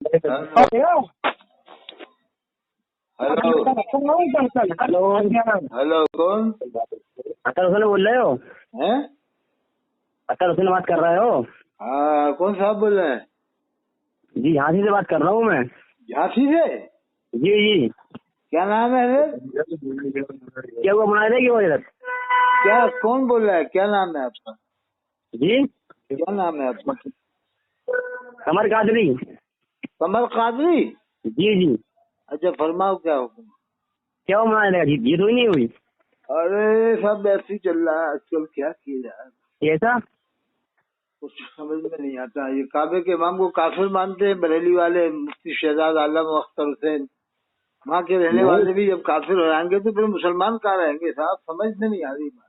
Hello hello hello, कौन अतर हुसैन बोल रहे हो? है? अतर हुसैन बात कर रहे हो? हाँ, कौन साहब बोल रहे हैं? जी झांसी से बात कर रहा हूँ मैं। झांसी से? जी जी। क्या नाम है रे? क्या हुआ, बना देगी वो इधर? क्या, कौन बोल रहा है? क्या नाम है आपका? जी क्या नाम है आपका? कमर कादरी। कमर कादरी? जी जी। अच्छा, फरमाओ क्या हुक्म? क्या हुआ, बना देगा? ये तो ही नहीं हुई। अरे सब ऐसे ही चल रहा है आजकल, क्या किया जाए, ऐसा कुछ समझ में नहीं आता। ये काबे के इमाम को काफिर मानते हैं बरेली वाले, मुफ्ती शहजाद आलम अख्तर हुसैन। वहाँ के रहने नहीं, वाले भी जब काफिर हो जाएंगे तो फिर मुसलमान कहाँ रहेंगे साहब? समझ में नहीं आ रही बात।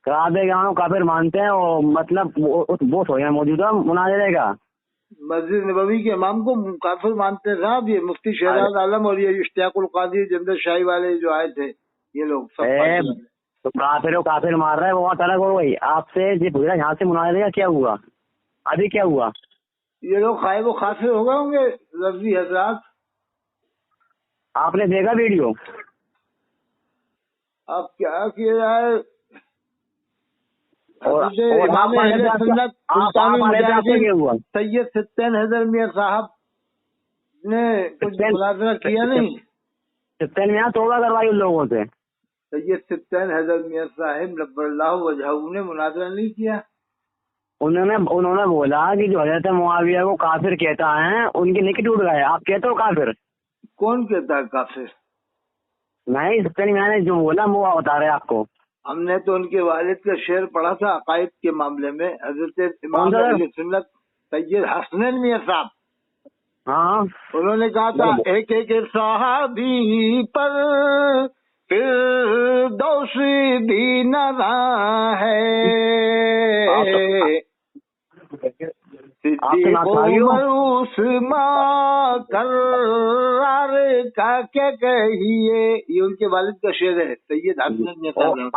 काबे गाँव काफिर मानते हैं और मतलब वो हो गया मौजूदा बना देगा। मस्जिद नबवी के इमाम को काफिर मानते हैं साहब। ये मुफ्ती शहजाद आलम और ये इश्तियाकुल कादिर जमदर शाही वाले जो आए थे, ये लोग सब काफिर हैं। तो काफिर मार रहा है, वो अलग हो गई। आपसे ये पूछ रहा यहाँ से मुना देगा, क्या हुआ अभी, क्या हुआ? ये लोग खाए वो काफिर हो गए होंगे लफ्जी हजरात। आपने देखा वीडियो? अब क्या किया जाए? और इमाम अहले सुन्नत सुल्तानुल मुजाहिदीन हुआ सैयद सत्तैन हैदर मियां साहब ने कुछ मुनाजरा किया नहीं? सत्तैन में तोबा करवाई उन लोगों से। सैयद सत्तैन हैदर मियां साहिब नब्बरल्लाहु वजहहू ने मुनाजरा नहीं किया? उन्होंने बोला कि जो हजरत मुआविया को काफिर कहता है उनके निक टूट गए। आप कहते हो काफिर? कौन कहता है काफिर? नहीं, सत्तैन मियां ने जो बोला वो बता रहे आपको। हमने तो उनके वालिद का शेर पढ़ा था अकायद के मामले में, हजरत इमाम कौन सा? अहले सुन्नत सैयद हसनैन मियां साहब। हाँ, उन्होंने कहा था एक एक सहाबी पर फिर दोष भी न रहा है, सिद्दीक़ उमर उस्मान कर्रार का क्या कहिए। ये उनके वालिद का शेर है, सैयद हसनैन मियां साहब।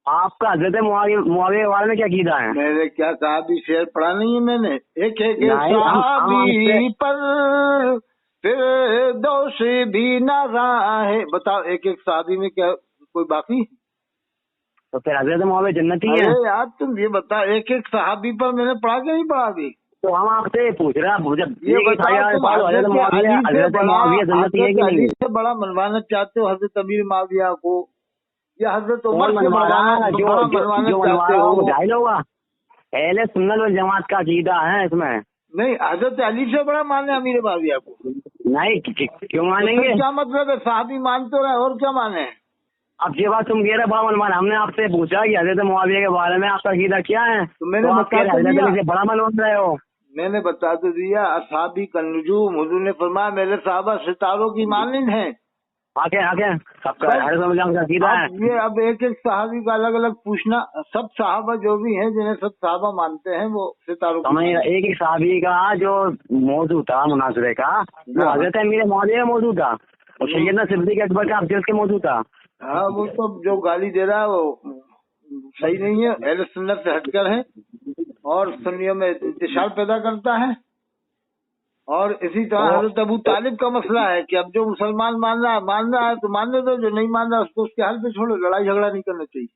आपका हजरत मुआविया के बारे में क्या कीदा है? मैंने क्या कहा? भी शेर पढ़ा नहीं है मैंने? एक एक सहाबी पर फिर दोष भी न रहा है। बताओ, एक एक सहाबी में क्या कोई बाकी? तो फिर हजरत मुआविया जन्नती है? अरे यार तुम ये बताओ, एक एक सहाबी पर मैंने पढ़ा कि नहीं पढ़ा? अभी तो हम आपसे पूछ रहे हैं, ये बताओ, तुम हजरत अली से बड़ा मनवाना चाहते हो हजरत अमीर मुआविया को, या हजरत उमर से मनवाना चाहते हो? जाहिल होगा। अहले सुन्नत वल जमात का अकीदा है इसमें। नहीं, हजरत अली से बड़ा माने अमीर मुआविया को? नहीं, क्यों मानेंगे? क्या मतलब है? साहबी मानते रहे और क्या माने? अब ये बात तुम कह रहे बड़ा मनमान, हमने आपसे पूछा कि हजरत मुआविया के बारे में आपका अकीदा क्या है, तो मैंने बड़ा मनमान रहे हो। मैंने बता तो दिया, असहाबी का नुजूम, हुजूर ने फरमाया मेरे सहाबा सितारों की मानिंद हैं। आके अकीदा है ये अब एक एक सहाबी का अलग अलग पूछना। सब सहाबा जो भी हैं, जिन्हें सब सहाबा मानते हैं, वो सितारों की एक एक सहाबी का जो मौजू था मुनाजरे का, वो हजरत अमीर मुआविया मौजू था और सैयदना सिद्दीक़ अकबर का अफजल के मौजू था। हाँ, वो तो जो गाली दे रहा है वो सही नहीं है, अहले सुन्नत से हटकर है और सुन्नियों में इंतशार पैदा करता है। और इसी तरह हजरत अबू तालिब का मसला है कि अब जो मुसलमान मान रहा है तो मानने दो, जो नहीं मान रहा उसको उसके हाल पे छोड़ो, लड़ाई झगड़ा नहीं करना चाहिए।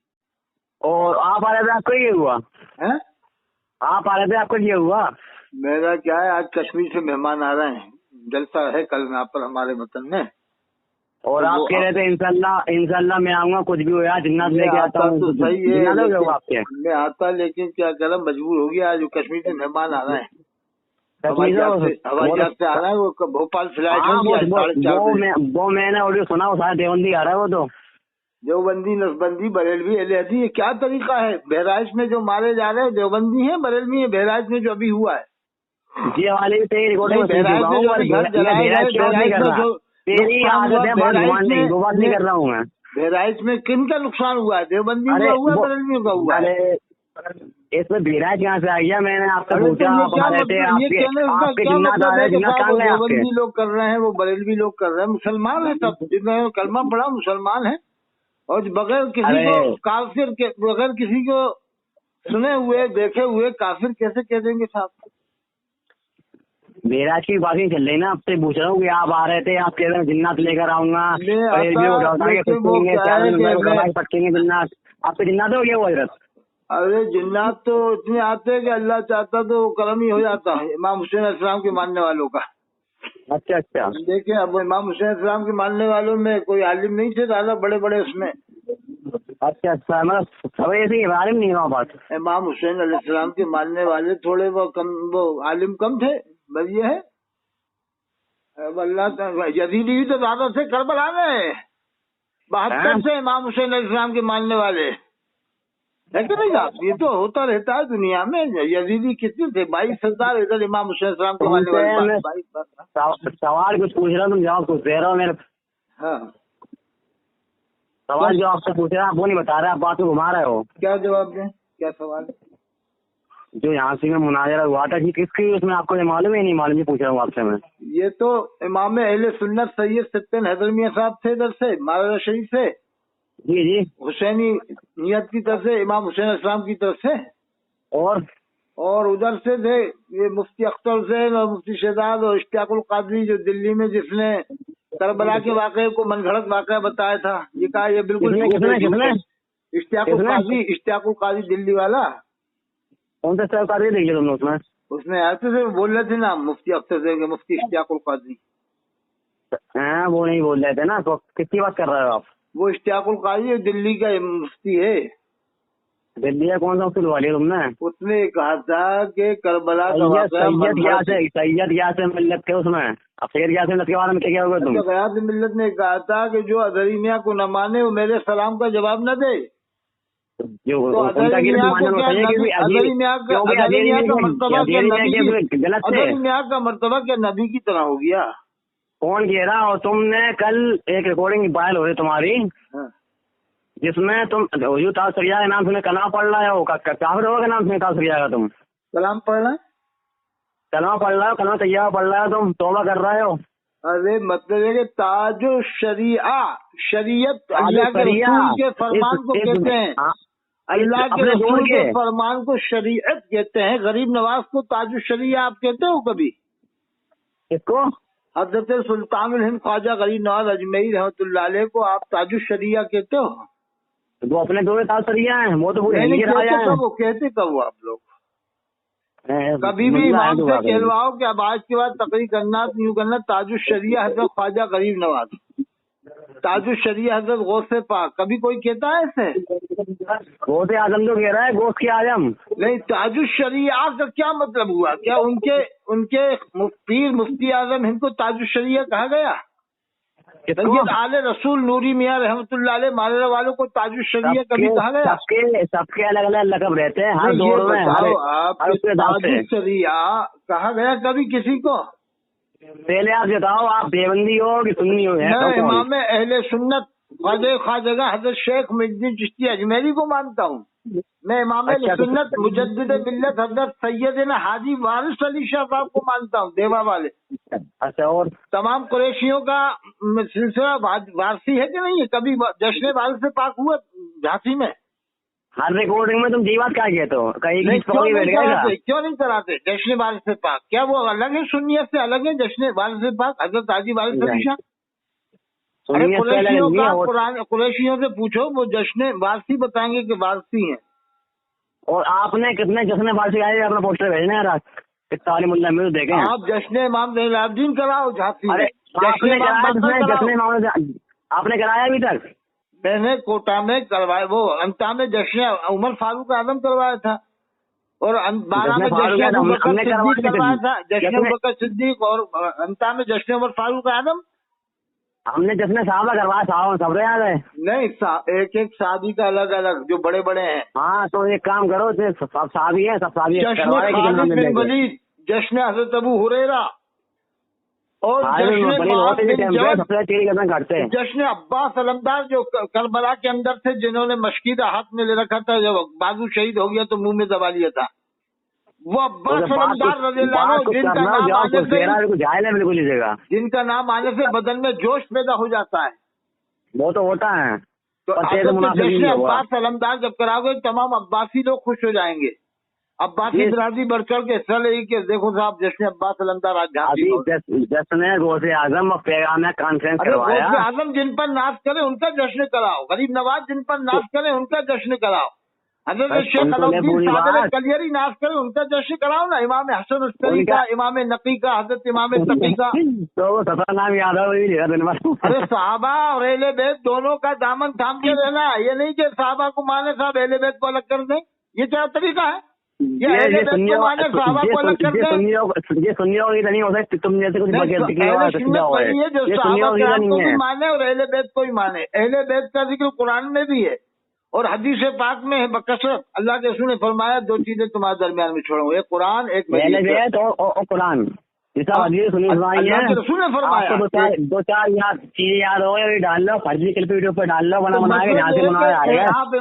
और आप आ रहे थे, आपको ये हुआ है? आप आ रहे थे, आपको ये हुआ? मेरा क्या है, आज कश्मीर से मेहमान आ रहे हैं, जलसा है कल यहाँ पर हमारे वतन में। और आप कह रहे थे इंशाल्लाह मैं आऊंगा, कुछ भी हो यार जिन्नत लेके आता हूँ। तो सही है, आपके मैं आता, लेकिन क्या करें, मजबूर हो गया। आज कश्मीर से मेहमान आ रहे हैं, हवाई जहाज से आ रहा है, वो भोपाल फ्लाइट होगी। वो मैंने ऑडियो सुना, वो सारा देवबंदी आ रहा है। वो तो देवबंदी, नसबंदी, बरेलवी, अहले, ये क्या तरीका है? बहराइच में जो मारे जा रहे हैं देवबंदी है, बरेलवी है। बहराइच में जो अभी हुआ है, ये वाले रिकॉर्डिंग बहराइच में जो घर जलाए गए, नहीं कर रहा हूँ मैं। बहराइच में किन का नुकसान हुआ है? देवबंदी का हुआ, बरेलवियों का हुआ है? इसमें बहराइच कहाँ से आ गया? मैंने आपसे पूछा, देवबंदी लोग कर रहे हैं, वो बरेलवी लोग कर रहे हैं, मुसलमान है सब, जिन्होंने कलमा पढ़ा मुसलमान है। और बगैर किसी को काफिर के, बगैर किसी को सुने हुए देखे हुए काफिर कैसे कह देंगे साहब? मेराज की बात नहीं चल रही ना, आपसे पूछ रहा हूँ कि आप आ रहे थे, आप कह रहे हैं जिन्नात लेकर आऊंगा, पटकेंगे जिन्नात, आपके जिन्नात हो गया वो हजरत? अरे जिन्नात तो इतने आते हैं कि अल्लाह चाहता तो करम ही हो जाता है इमाम हुसैन अलैहिस्सलाम के मानने वालों का। अच्छा अच्छा। देखिए अब इमाम हुसैन अलैहिस्सलाम के मानने वालों में कोई आलिम नहीं थे ज्यादा बड़े बड़े उसमें। अच्छा अच्छा, मतलब सब ऐसे ही आलिम नहीं है बात। इमाम हुसैन अलैहिस्सलाम के मानने वाले थोड़े वो आलिम कम थे, बस ये है। अब अल्लाह यजीदी भी तो ज्यादा थे करबला में, 72 से इमाम हुसैन अलैहिस्सलाम के मानने वाले है कि नहीं साहब? ये तो होता रहता है दुनिया में। यजीदी कितने थे? 22,000 इधर इमाम हुसैन अलैहिस्सलाम के मानने वाले। सवाल कुछ पूछ रहा हूँ, तुम जवाब कुछ दे रहे हो मेरे। हाँ सवाल जो आपसे पूछ रहा है आप वो नहीं बता रहे, आप बात को घुमा रहे हो। क्या जवाब दें? क्या सवाल? जो यहाँ से में मुनाजरा हुआ था कि किसकी, उसमें आपको ये मालूम है नहीं मालूम, ही पूछ रहा हूँ आपसे मैं। ये तो इमाम अहले सुन्नत सैयद सत्तन हैदर मियां साहब थे इधर से महाराजा शरीफ से, जी जी, हुसैनी नियत की तरफ से, इमाम हुसैन अलैहिस्सलाम की तरफ से, और उधर से थे ये मुफ्ती अख्तर हुसैन और मुफ्ती शहजाद और इश्तियाकुल कादरी जो दिल्ली में जिसने करबला के वाक़े को मनगढ़ंत वाक़या बताया था। ये कहा ये बिल्कुल इश्तियाकुल कादरी दिल्ली वाला। कौन सा इश्तियाकुल कादरी देख लिया तुमने उसमें? उसमें ऐसे से बोल रहे थे ना मुफ्ती अख्तर से मुफ्ती इश्तियाकुल कादरी। वो नहीं बोल रहे थे ना, तो किसकी बात कर रहे हो आप? वो इश्तियाकुल कादरी दिल्ली का मुफ्ती है। दिल्ली का कौन सा मुफ्ती बुलवा लिया तुमने? उसने कहा था कि करबला का सैयद यासिर मिल्लत के उसमें, अब सैयद यासिर मिल्लत के बारे में क्या होगा? तुम गयास मिल्लत ने कहा था कि जो अजहरी मियां को न माने वो मेरे सलाम का जवाब न दे। जो तो अजहरी मियां का मर्तबा क्या नबी की तरह हो गया? कौन कह रहा? और तुमने कल एक रिकॉर्डिंग वायरल हो रही तुम्हारी, जिसमें तुम ताज सरिया के नाम सुने कलमा पढ़ रहे हो, काफिर होगा नाम सुने ताज सरिया का? तुम कलाम पढ़ रहे, कलमा पढ़ रहे हो, कलमा तैयार पढ़ रहे हो, तुम तौबा कर रहे हो। अरे मतलब है कि ताजो शरीयत अल्लाह के रसूल के फरमान को कहते हैं, अल्लाह के रसूल के फरमान को शरीयत कहते हैं। गरीब नवाज को ताजो शरिया आप कहते हो कभी? इसको हज़रत सुल्तानुल हिंद ख्वाजा गरीब नवाज अजमेरी रहमतुल्लाह अलैह को आप ताजो शरिया कहते हो? वो अपने दो ताज शरिया हैं, वो तो पूरे कहते कब आप लोग? कभी भी इमाम से कहलवाओ कि अब आज के बाद तकरीर करना यूं करना ताजुश शरिया हजरत ख्वाजा गरीब नवाज, ताजुश शरिया हजरत गौसे पाक, कभी कोई कहता है ऐसे? गौसे आजम जो कह रहा है गोश्त के आजम नहीं, ताजुश शरिया का क्या मतलब हुआ? क्या उनके पीर मुफ्ती आजम इनको ताजुश शरिया कहा गया? सैयद आले रसूल नूरी मियां रहमतुल्लाह अलैह मानने वालों को ताजुश शरिया कभी कहा गया? सबके अलग अलग लक़ब रहते हैं हर दौर में। ताजुश शरिया कहा गया कभी किसी को? पहले आप बताओ, आप देवबंदी हो कि सुन्नी हो? मैं इमाम अहले सुन्नत ख्वाजा हजरत शेख मुइनुद्दीन चिश्ती अजमेरी को मानता हूँ। मैं इमाम अहले सुन्नत मुजद्दिद मिल्लत हजरत सैयदना हाजी वारिस अली शाह साहब को मानता हूँ, देवा वाले। अच्छा, और तमाम कुरैशियों का सिलसिला वारसी है कि नहीं है? कभी जश्न वारिस से पाक हुआ झांसी में? हर रिकॉर्डिंग में तुम जी बात क्या कहते हो? क्यों नहीं कराते जश्न वारिस से पाक? क्या वो अलग है? सुन्नियत से अलग है जश्न वारिस से पाक हजरत हाजी वारिस अली शाह? अरे कुरैशियों से पूछो, वो जश्न वारसी बताएंगे कि वारसी हैं। और आपने कितने जश्न वारसी आए अपना पोस्टर भेजना है रात मुल्ला में देखें? आप जश्न इमाम ज़ैनुलआबिदीन कराओ झांसी। अरे आपने कराया अभी तक? मैंने कोटा में करवाया, वो अंता में जश्न उमर फारूक आजम करवाया था, और 12 में जश्न अबू बकर सिद्दीक करवाया था, जश्न अबू बकर सिद्दीक, और अंता में जश्न उमर फारूक आजम। हमने जश्न साहबा करवाया, साहब सब याद है? नहीं, एक एक शादी का अलग अलग जो बड़े बड़े हैं। हाँ, तो एक काम करो, सब शादी है, सब शादी। जश्न खालिद बिन वलीद, जश्न हजरत अबू हुरैरा, और जश्न अब्बास अलमदार जो करबला के अंदर थे, जिन्होंने मशकीदा हाथ में ले रखा था, जब बाजू शहीद हो गया तो मुंह में दबा लिया था, वो अब्बास अलमदार रज़ियल्लाहु अन्हु, जिनका नाम आने से बदन में जोश पैदा हो जाता है। वो तो होता है। तो जश्न अब्बास अलमदार जब कराओगे तमाम अब्बासी लोग खुश हो जाएंगे। अब्बासी बिरादरी बढ़ चढ़ के हिस्सा लेगी कि देखो साहब जश्न अब्बास अलमदार आज झांसी अभी जश्न गौसे आजम पैगाम में कॉन्फ्रेंस करवाया। गौसे आजम जिन पर नाश करे उनका जश्न कराओ, गरीब नवाज जिन पर नाश करे उनका जश्न कराओ, हजरत शेख अलाउद्दीन सादर कलियरी नाश करे उनका जश्न कराओ ना, इमाम हसन अस्करी का, इमाम नकी का, हजरत इमाम तकी का। तो सफा नाम याद है। अरे साहबा और अहले बैत दोनों का दामन थाम के रहना, ये नहीं कि साहबा को माने साहब अहले बैत को अलग कर दें, ये क्या तरीका है? ये सुन्नियों की नहीं हो सकती, तुम जैसे कुछ माने और अहले बैत को ही माने। अहले बैत का जिक्र कुरान में भी है और हदीस पाक में है बकसरत। अल्लाह के रसूल ने फरमाया दो चीजें तुम्हारे दरमियान में छोड़ूंगा, एक कुरान एक और कुरान। रसूल ने फरमाया दो चार चीजें याद हो डाल लो, फर्जी क्लिप वीडियो पर डाल लो, बना यहाँ से आप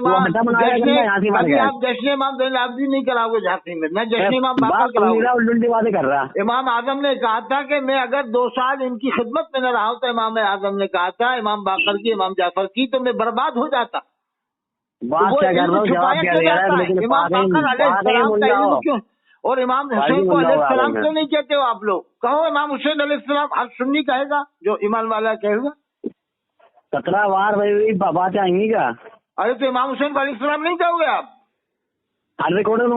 जश्न इमाम ज़ैनुल आबिदीन नहीं कराओगे झांसी में, मैं जश्न इमाम बाकर कराऊंगा। उल्टी बातें कर रहा। इमाम आजम ने कहा था कि मैं अगर 2 साल इनकी खिदमत में न रहा हूँ तो इमाम आजम ने कहा था इमाम बाकर की, इमाम जाफर की, तो मैं बर्बाद हो जाता। बात क्या कर रहा हूँ, जवाब क्या दे रहा है? इमाम बाकर अलैहिस्सलाम का इल्म क्यों और इमाम हुसैन को अलैहिस्सलाम क्यों नहीं कहते हो आप लोग? कहो इमाम हुसैन अलैहिस्सलाम, हर सुन्नी कहेगा, जो ईमान वाला कहेगा। 17 बार बात आएंगी क्या? अरे तो इमाम हुसैन अलैहिस्सलाम नहीं कहोगे आप? हर रिकॉर्ड में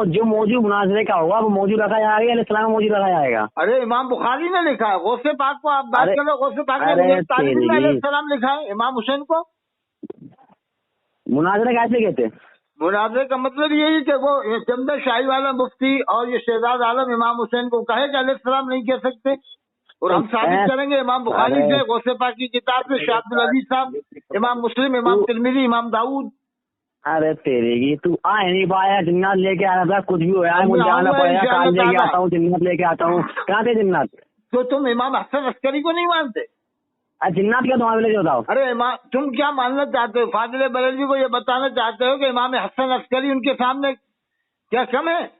जो मौजूद मुनाजरे का होगा वो मौजूद रखा जाएगा, अलैहिस्सलाम मौजूद रखा जाएगा। अरे इमाम बुखारी ने लिखा है, गौसे पाक को आप बात करो, गौसे पाक ने अलैहिस्सलाम लिखा है, इमाम हुसैन को मुनाजरे कैसे कहते? मुनाजरे का मतलब यही कि वो चंदा शाही वाला मुफ्ती और ये शहजाद आलम इमाम हुसैन को कहे कि अलैहिस्सलाम नहीं कह सकते, और हम साबित करेंगे इमाम बुखारी से, गौसे पाक की किताब से, शाह अब्दुल अजीज साहब, इमाम मुस्लिम, इमाम तिरमिजी, इमाम दाऊद। अरे तेरी तू आ नहीं पाया, जिन्नात लेके आया था, कुछ भी होया मुझे जाना पड़ेगा, काल लेके आता हूँ, जिन्नात लेके आता हूँ। कहाँ थे जिन्नात? तो तुम इमाम हसन अस्करी को नहीं मानते? जिन्नात क्या तुम्हारे लिए बताओ? अरे तुम क्या मानना चाहते हो? फाजिल बरेलवी को ये बताना चाहते हो कि इमाम हसन अस्करी उनके सामने क्या कम है?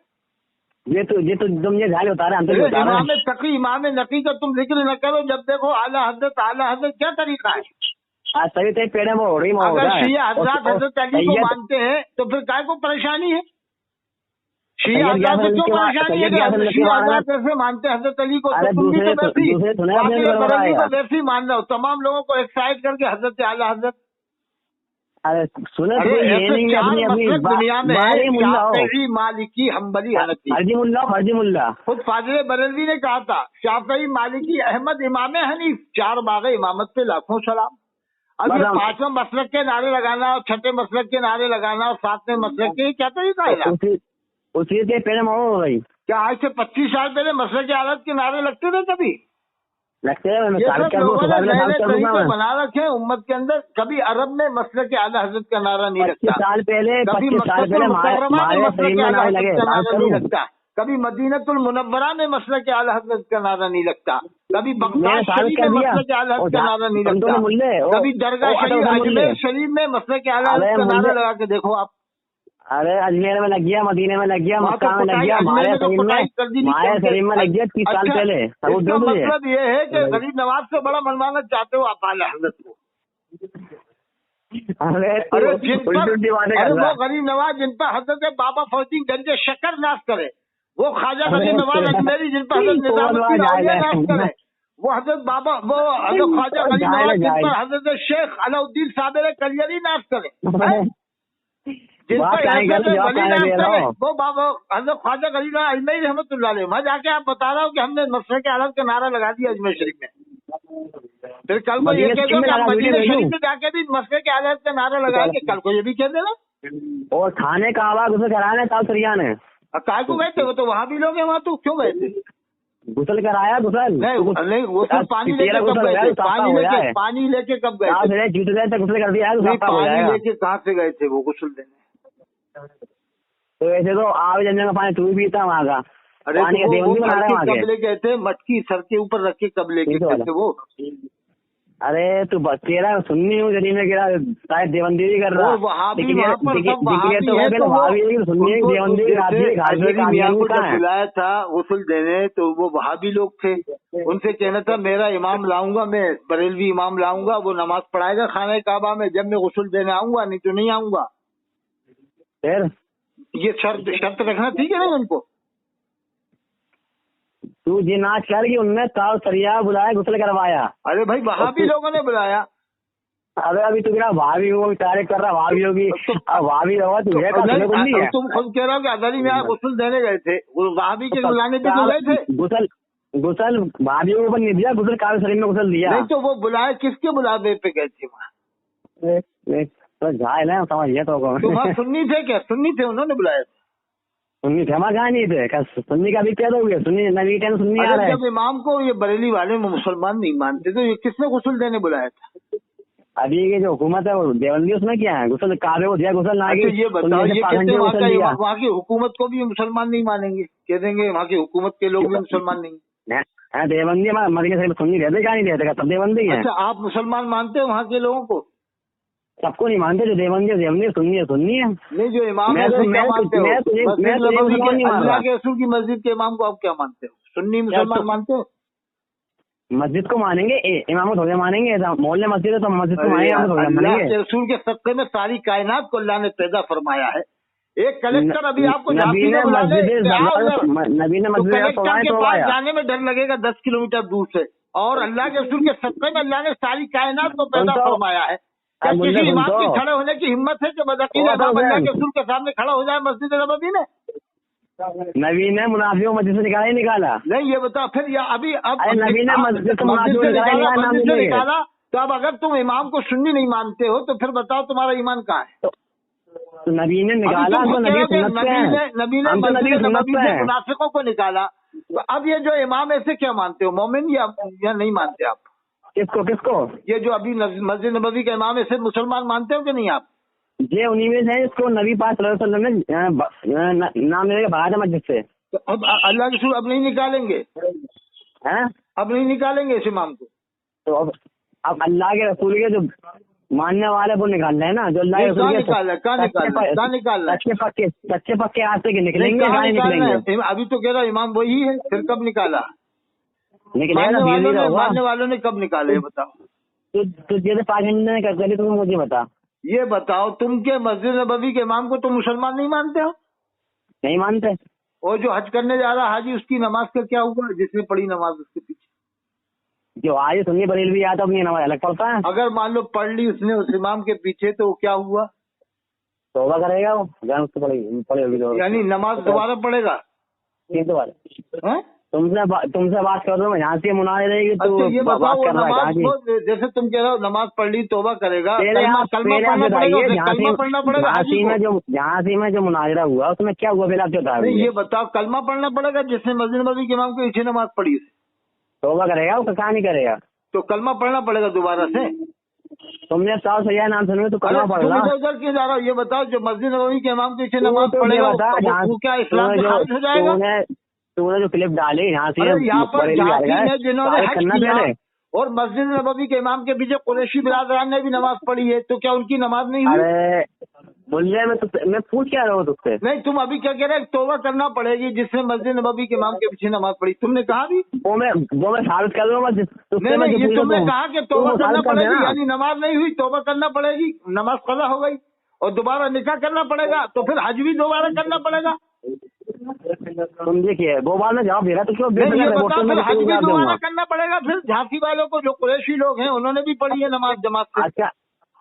ये तो तुम ये झाल बता रहे हैं। इमाम तकी, इमाम नकी का तुम जिक्र न करो, जब देखो आला हजरत क्या तरीका है? सही थे पेड़े में हो रही। अगर शिया हजरत हजरत अली को मानते हैं तो फिर काय को परेशानी है? शिया हजरत से क्यों परेशानी है? शिया हजरत कैसे मानते हजरत अली को, तो तुम भी तो वैसे मान रहे हो, तमाम लोगों को एक्साइट करके हजरत आला हजरत। अरे सुने दुनिया में शाफई, मालिकी, हम्बली, हनफी। फर्जी मुल्ला खुद फाजिल बरेलवी ने कहा था शाफई, मालिकी, अहमद, इमाम हनीफ, 4 बाग़े इमामत पे लाखों सलाम। अब ये 5वें मसलक के नारे लगाना और 6ठे मसलक के नारे लगाना और 7वें मसलक के, क्या तरीका है? उसी के पेड़ में हो गई। क्या आज से 25 साल पहले मसलक के आलत के नारे लगते थे? कभी लगते हैं। बना रखे उम्मत के अंदर। कभी अरब में मसलक के आला हजरत का नारा नहीं लगता, 25 साल पहले कभी मसलक के आला हजरत का नारा नहीं लगता, कभी मदीनतुल मुनव्वरा में मसलक के आला हजरत का नारा नहीं लगता, कभी बगदाद शरीफ में मसलक के आला हजरत का नारा नहीं लगता, कभी दरगाह शरीफ अजमेर शरीफ में मसलक के आला हजरत का नारा लगा के देखो आप। अरे अजमेर में लग गया, मदीने में लग गया, मक्का में लग गया, माया शरीफ में लग गया 30 साल पहले। मतलब ये है कि गरीब नवाज से बड़ा मनवाना चाहते हो आप आला हजरत को। अरे वो गरीब नवाज जिन पर हजरत बाबा फौजी गंजे शक्कर नाश करे, वो ख्वाजा गरीब नवाज अजमेरी जिन पर हजरत निजामुद्दीन औलिया नाश करे, वो हजरत बाबा वो हजरत ख्वाजा गरीब नवाज जिन पर हजरत शेख अलाउद्दीन सादर कलियरी नाश करे, जिन पर वो बाबा हजरत ख्वाजा गरीब नवाज अजमेरी रहमतुल्लाह अलैह। मैं जाके आप बता रहा हूँ कि हमने मसले के आलत का नारा लगा दिया अजमेर शरीफ में, फिर कल को ये कह दो कि आप मदीना शरीफ में जाके भी मसले के आलत का नारा लगाएंगे, कल को ये भी कह देना। और खाने का आवाज उसे कराया ताल सरिया ने। काय को गए थे? वो तो वहाँ भी लोग हैं, वहाँ तो क्यों गए थे? गुसल कराया गुसल नहीं वो तो पानी लेके कब गए थे? पानी लेके कब गए थे? जीत गए थे, गुसल कर दिया। पानी लेके कहाँ से गए थे वो गुसल देने? तो ऐसे तो आवे जनने का पानी तू भी पीता वहाँ का। अरे कब ले गए थे? मटकी सर के ऊपर रख के कब ले गए थे वो? अरे तू बस कह रहा सुननी हूँ जरी में कह रहा शायद देवंदी कर रहा है। बुलाया था गुस्ल देने, तो वो वहाबी लोग थे, उनसे कहना था मेरा इमाम लाऊंगा, मैं बरेलवी इमाम लाऊंगा, वो नमाज पढ़ाएगा खाने काबा में, जब मैं गुस्ल देने आऊंगा, नहीं तो नहीं आऊंगा। फिर ये शर्त रखना ठीक है ना उनको। तू ये नाच कर कि उनने ताव सरिया बुलाया, गुस्ल करवाया। अरे भाई वहाँ भी लोगों ने बुलाया। अरे अभी तू कह भाभी हो, तारीफ कर रहा भाभी होगी, भाभी होगा तुझे का तुम खुद कह रहे हो कि अदाली में गुस्ल देने गए थे, भाभी के बुलाने पे तो गए थे। गुस्ल भाभी के ऊपर नहीं दिया, गुस्ल काले शरीर में गुस्ल दिया। नहीं तो वो बुलाए किसके बुलावे पे गए थे वहाँ? तो झायल है, समझिए तो वहाँ सुन्नी थे क्या? सुन्नी थे, उन्होंने बुलाया था। सुन्नी थे, हमारे कहाँ नहीं थे। सुन्नी का भी कह दोगे, सुन्नी नवी टाइम सुन्नी आ रहा है। जब इमाम को ये बरेली वाले मुसलमान नहीं मानते तो ये किसने गुस्ल देने बुलाया था? अभी ये जो हुकूमत है वो देवबंदी उसमें क्या है, गुस्ल काबे को दिया गुस्ल ना। ये बताओ, ये कहते हैं वहाँ की हुकूमत को भी मुसलमान नहीं मानेंगे, कह देंगे वहाँ की हुकूमत के लोग भी मुसलमान नहीं है। देवबंदी मदीना शरीफ सुन्नी रहते, क्या नहीं रहते, सब देवबंदी है। अच्छा, आप मुसलमान मानते हो वहाँ के लोगों को? सबको नहीं मानते, जो देवबंदी है देवबंदी, सुन्नी है सुन्नी है। नहीं, जो इमाम है क्या मानते हो? अल्लाह के रसूल की मस्जिद के इमाम को आप क्या मानते हो? सुन्नी मुसलमान मानते हो? मस्जिद को मानेंगे, इमाम को थोड़े मानेंगे। मोहल्ले मस्जिद है तो मस्जिद को मानेंगे। अल्लाह के रसूल के सदक़े में सारी कायनात को अल्लाह ने पैदा फरमाया है। एक कलेक्टर अभी आपको नबी ने मस्जिद के पास जाने में डर लगेगा 10 किलोमीटर दूर से, और अल्लाह के रसूल के सदक़े में अल्लाह ने सारी कायनात को पैदा फरमाया है। क्या किसी इमाम की खड़े होने की हिम्मत है कि बदअकील अल्लाह के रसूल के सामने खड़ा हो जाए मस्जिद नबवी में? नबी ने मुनाफियों मस्जिद से निकाला ही निकाला। नहीं, ये बताओ फिर, या अभी अब नबी ने मस्जिद से निकाला, तो अब अगर तुम इमाम को सुन्नी नहीं मानते हो तो फिर बताओ तुम्हारा ईमान कहाँ है? तो नबी ने निकाला, नबी ने मुनाफिकों को निकाला, तो अब ये जो इमाम ऐसे क्या मानते हो, मोमिन या नहीं मानते आप? किसको ये जो अभी मस्जिद नबवी का इमाम ऐसे मुसलमान मानते हो कि नहीं आप? ये उन्हीं में है इसको नबी पाक सल्लल्लाहु अलैहि वसल्लम ने नाम लेके भगा था मस्जिद से। तो अब अल्लाह के रसूल अब नहीं निकालेंगे हैं? अब नहीं निकालेंगे इस इमाम को? तो अब अल्लाह के रसूल के जो मानने वाले वो निकाल रहे हैं ना, जो अल्लाह के रसूल कच्चे पक्के आज से निकलेंगे। अभी तो कह रहा इमाम वही है, फिर कब निकाला? मानने वालों ने कब निकाले बताओ? तो जैसे पाकिस्तान ने कर दी, तुम मुझे बता, ये बताओ, तुम के मस्जिद नबवी के इमाम को तुम मुसलमान नहीं मानते हो? नहीं मानते। और जो हज करने जा रहा हाजी, उसकी नमाज का क्या हुआ, जिसने पढ़ी नमाज उसके पीछे? जो आज सुन्नी बरेलवी आता अपनी नमाज अलग पढ़ता है। अगर मान लो पढ़ ली उसने उस इमाम के पीछे, तो क्या हुआ? तौबा करेगा वो, पड़ेगी, यानी नमाज दोबारा पढ़ेगा। तुमसे बात कर रहा हूँ, यहाँ से मुनादी रहेगी तो ये बताओ, जैसे तुम कह रहे हो नमाज पढ़ ली तौबा करेगा, कलमा पढ़ना पड़ेगा। झांसी में जो मुनाजरा हुआ उसमें क्या हुआ फिर आप बता? ये बताओ, कलमा पढ़ना पड़ेगा जिसने मस्जिद नबवी के इमाम के पीछे नमाज पढ़ी, तौबा करेगा, वो कहाँ नहीं करेगा? तो कलमा पढ़ना पड़ेगा दोबारा से। तुमने साहब सैया नाम सुनो तो कलमा पढ़ रहा। उधर क्यों जा रहा हो? ये बताओ, जो मस्जिद नबवी के इमाम के पीछे नमाज पढ़ेगा वो क्या इस्लाम से खारिज हो जाएगा? तूने जो क्लिप डाली यहाँ से, यहाँ पर जिन्होंने हज किया और मस्जिद नबवी के इमाम के पीछे कुरैशी बिरादरान ने भी नमाज पढ़ी है, तो क्या उनकी नमाज नहीं हुई? अरे बोलिए, मैं पूछ क्या रहा हूँ तुझसे? नहीं, तुम अभी क्या कह रहे हैं? तौबा करना पड़ेगी जिसने मस्जिद नबवी के इमाम के पीछे नमाज पढ़ी। तुमने कहा भी वो मैं साबित कर रहा हूँ। नहीं, तुमने कहा कि तौबा करना पड़ेगी, यानी नमाज नहीं हुई, तौबा करना पड़ेगी, नमाज कज़ा हो गई और दोबारा निकाह करना पड़ेगा, तो फिर हज भी दोबारा करना पड़ेगा। तुम देखिए वो बात में जवाब दे रहा, तो क्यों हज भी दोबारा करना पड़ेगा? फिर झांसी वालों को, जो कुरैशी लोग हैं, उन्होंने भी पढ़ी है नमाज जमात से। अच्छा,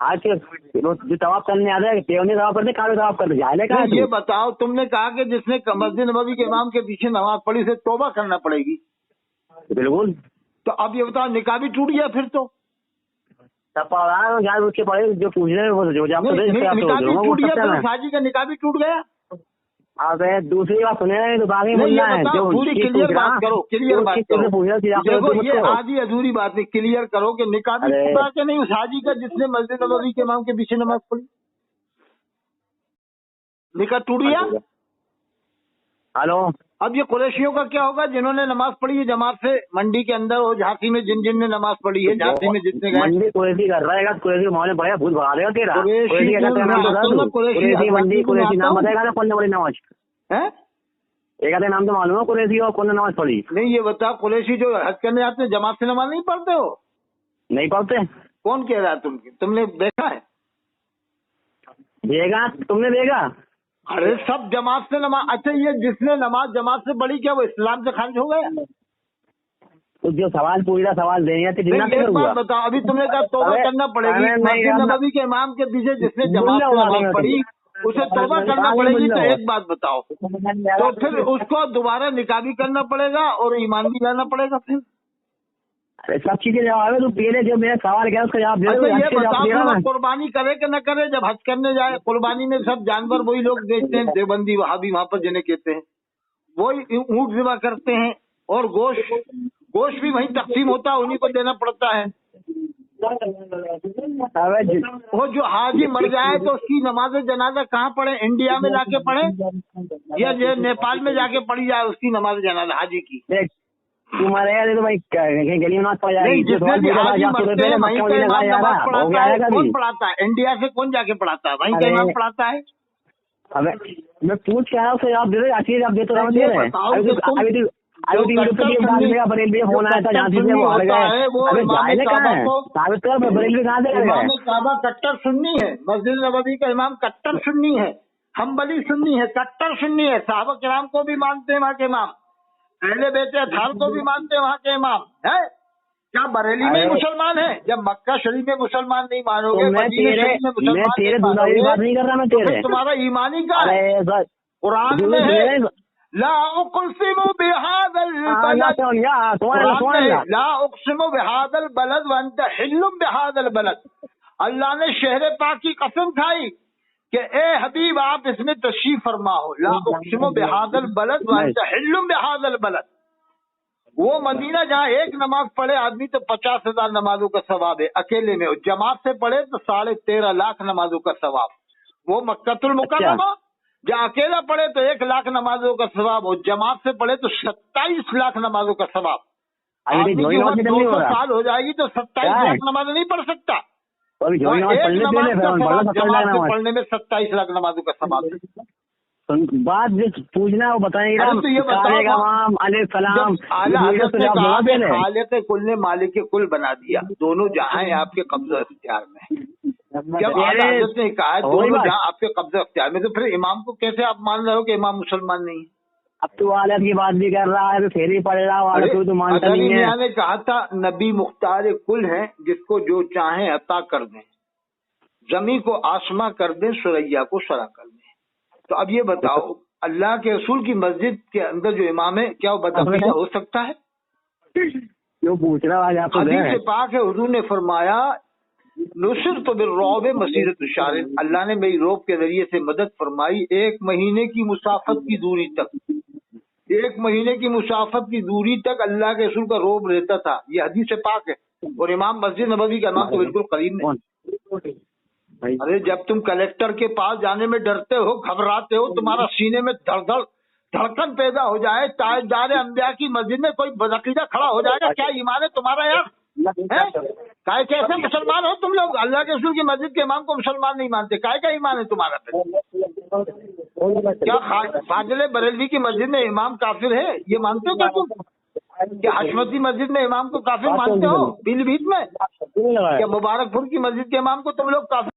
आज के जो तवाफ करने आ रहे हैं, तवाफ करते, काले तवाफ करते जाएगा। ये बताओ, तुमने कहा कि जिसने मस्जिद नबवी के इमाम के पीछे नमाज पढ़ी से तौबा करना पड़ेगी। बिल्कुल। तो अब ये बताओ, निकाह भी टूट गया फिर तो? उसके पढ़े जो पूछ रहे हैं वो निकाह भी टूट गया, शादी का निकाह भी टूट गया। अब दूसरी बात सुने तो बाकी बोलना है, जो पूरी क्लियर बात करो, क्लियर बात करो। देखो, ये आधी अधूरी बात नहीं, क्लियर करो कि निकाह भी टूटा कि नहीं उस हाजी का जिसने मस्जिद नबवी के इमाम के पीछे नमाज पढ़ी? निकाह टूट गया। हेलो, अब ये कुरैशियों का क्या होगा जिन्होंने नमाज पढ़ी है जमात से मंडी के अंदर, और झांसी में जिन ने नमाज पढ़ी है, झांसी में जितने गए मंडी कुरैशी कर रहा है, कुरैशी माहौल में बढ़िया भूत भगा देगा तेरा। कुरैशी मंडी, कुरैशी नाम बताएगा ना कौन ने पढ़ी नमाज है? एक आधे नाम तो मालूम है कुरैशी और कौन ने नमाज पढ़ी? नहीं, ये बताओ, कुरैशी जो हज करने आते हैं जमात से नमाज नहीं पढ़ते हो? नहीं पढ़ते। कौन कह रहा है? तुमने देखा है? देगा, तुमने देखा? अरे सब जमात से नमाज, अच्छा ये जिसने नमाज जमात से पढ़ी क्या वो इस्लाम से खारिज हो गया? तो जो सवाल पूछा सवाल देंगे तो जिन्ना एक बात बताओ, अभी तुमने कहा तौबा करना पड़ेगी, मस्जिद नबवी के इमाम के पीछे जिसने जमात से नमाज पढ़ी उसे तौबा करना पड़ेगी, तो एक बात बताओ, तो फिर उसको दोबारा निकाह भी करना पड़ेगा और ईमान भी लाना पड़ेगा फिर? सब चीजें जवाब है, तो पहले जो मेरा सवाल किया उसका जवाब दे। अच्छा ये बताओ कुर्बानी करे कि न करे जब हज करने जाए? कुर्बानी में सब जानवर वही लोग बेचते हैं, देवबंदी वहाबी वहाँ पर जिन्हें कहते हैं, वही ऊँट ज़िबा करते हैं और गोश्त भी वहीं तकसीम होता है, उन्हीं को देना पड़ता है। वो जो हाजी मर जाए तो उसकी नमाज जनाजा कहाँ पढ़े? इंडिया में जाके पढ़े या नेपाल में जाके पढ़ी जाए उसकी नमाज जनाजा हाजी की? तू मरेगा तो भाई गली में नमाज पढ़ जाएगी। जिसने भी हाजी मरते हैं वहीं का इमाम नमाज पढ़ाता है, कौन पढ़ाता है? इंडिया से कौन जाके पढ़ाता है? वहीं का इमाम पढ़ाता है। अबे मैं पूछ क्या है उससे जवाब दे रहे, आखिर आप दे तो रहा है। बरेलवी होना है जहाँ से वो हार गए, साबित कर बरेलवी कहाँ से गए? काबा कट्टर सुन्नी है, मस्जिद नबवी का इमाम कट्टर सुन्नी है, हम्बली सुन्नी है, कट्टर सुन्नी है, साहबा किराम को भी मानते हैं वहाँ के इमाम, अहले बेटे अथार को भी मानते हैं वहाँ के इमाम है। क्या बरेली में मुसलमान है? जब मक्का शरीफ में मुसलमान नहीं मानोगे, मदीना शरीफ में मुसलमान नहीं मानोगे, तुम्हारा ईमानी का है? कुरान में है ला उक़सिमु बिहादल बलद, ला उक़सिमु बिहादल बलद व अंत हिल्लुम बिहादल बलद। अल्लाह ने शहर पाक की कसम खाई कि ए हबीब आप इसमें तशरीफ फरमा हो। ला उक़सिमु बिहादल बलद व अंत हिल्लुम बिहादल बलद। वो मदीना जहाँ एक नमाज पढ़े आदमी तो 50,000 नमाजों का सवाब है अकेले में, जमात से पढ़े तो 13.5 लाख नमाजों का सवाब। वो मक्कतुल मुकर्रमा जहाँ अकेला पढ़े तो 1 लाख नमाजों का सवाब, और जमात से पढ़े तो 27 लाख नमाजों का सवाब। आदमी की उम्र 200 साल हो जाएगी तो 27 लाख नमाज नहीं पढ़ सकता, एक नमाज का सवाब जमात से पढ़ने में 27 लाख नमाजों का सवाब। बात जो पूछना वो बताएंगे। तो ये खालिक कुल ने मालिक कुल बना दिया, दोनों जहाँ हैं आपके कब्जा इख्तियार में। जब अदालत ने कहा दोनों जहाँ आपके कब्जा इख्तियार में, तो फिर इमाम को कैसे आप मान रहे हो कि इमाम मुसलमान नहीं है? अब तो वालद की बात भी कर रहा है, तो फेरी पड़ रहा है, तो मानता नहीं है। ने कहा था नबी मुख्तार कुल है, जिसको जो चाहे अता कर दें, जमी को आसमां कर दें, सुरैया को सरा कर दें। तो अब ये बताओ अल्लाह के रसूल की मस्जिद के अंदर जो इमाम है क्या वो बदअकीदा हो सकता है? क्यों पूछ रहा है? हदीस पाक है, हुजूर ने फरमाया नुसरत बिर्रौब मसीरत शार, अल्लाह ने मेरी रौब के जरिए से मदद फरमाई 1 महीने की मुसाफत की दूरी तक, 1 महीने की मुसाफत की दूरी तक अल्लाह के रसूल का रौब रहता था। ये हदीस पाक है, और इमाम मस्जिद नबवी का इमाम तो बिल्कुल करीब नहीं। अरे जब तुम कलेक्टर के पास जाने में डरते हो, घबराते हो, तुम्हारा सीने में धड़कन पैदा हो जाए, ताजदार अंबिया की मस्जिद में कोई बदअकीदा खड़ा हो जाएगा, क्या ईमान है तुम्हारा यार? काय कैसे मुसलमान हो तुम लोग? अल्लाह के रसूल की मस्जिद के इमाम को मुसलमान नहीं मानते, काय का ईमान है तुम्हारा? क्या फाजिल बरेलवी की मस्जिद में इमाम काफिर है, ये मानते हो क्या तुम? क्या हशमती मस्जिद में इमाम को काफिर मानते हो पीलीभीत में? क्या मुबारकपुर की मस्जिद के इमाम को तुम लोग काफिर